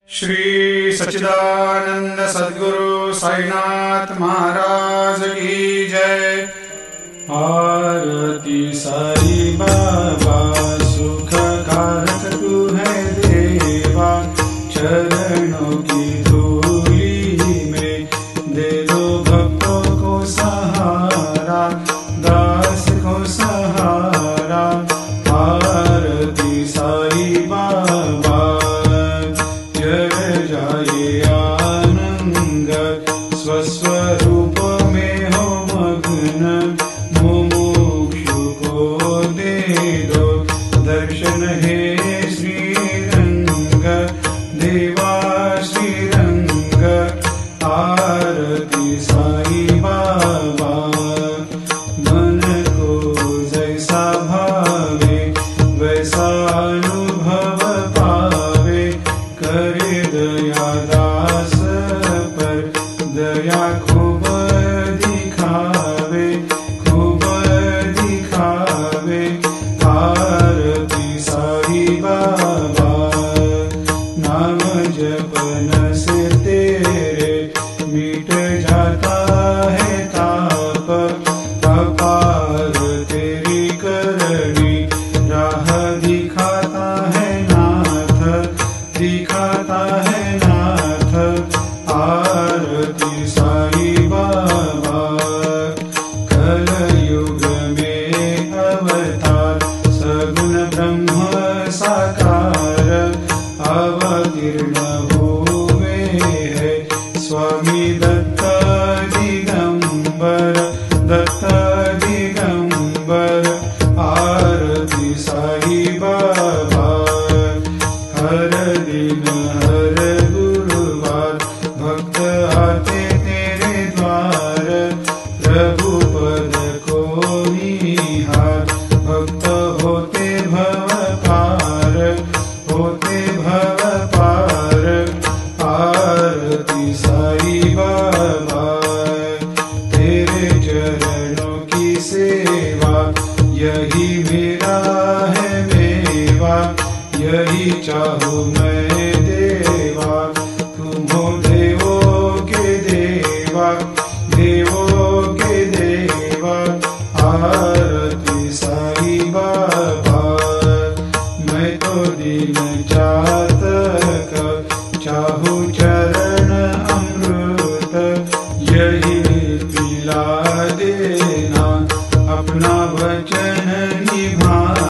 श्री सच्चिदानंद सद्गुरु साईनाथ महाराज की जय। आरती साई बाबा सुख कारक तू है देवा, चरणों की धूली में दे दो भक्तों को सहारा, दास को सहारा। आरती साई बाबा जय जाए आनंद, स्वस्वरूप में हो मग्न, मुमुक्षु को दे दो दर्शन हे श्रीरंग, देवा श्रीरंग। आरती साई बाबा मन को जैसा भावे वैसा अनुभव पावे, करे दया दास पर दया खूब दिखावे, खूब दिखावे। आरती साई बाबा नाम जपन से तेरे मिट जाता है ताप, अपार तेरी करनी राह दिखाता है नाथ, दिखाता है नाथ। आरती साई बाबा कलयुग में अवतार, सगुण ब्रह्म साकार अवतीर्ण हुए है स्वामी दत्त दिगंबर, दत्त दिगंबर। आरती साई बाबा हर दिन हर गुरुवार भक्त आते तेरे द्वार, प्रभु पद को निहार, भक्त होते भव पार, होते भव पार। आरती साई बाबा तेरे चरणों की सेवा, यही मेरा है मेवा, यही चाहूँ मैं देवा। तुम हो देवों के देवा, देवों के देवा। आरती साई बाबा मैं तो दिन चाहता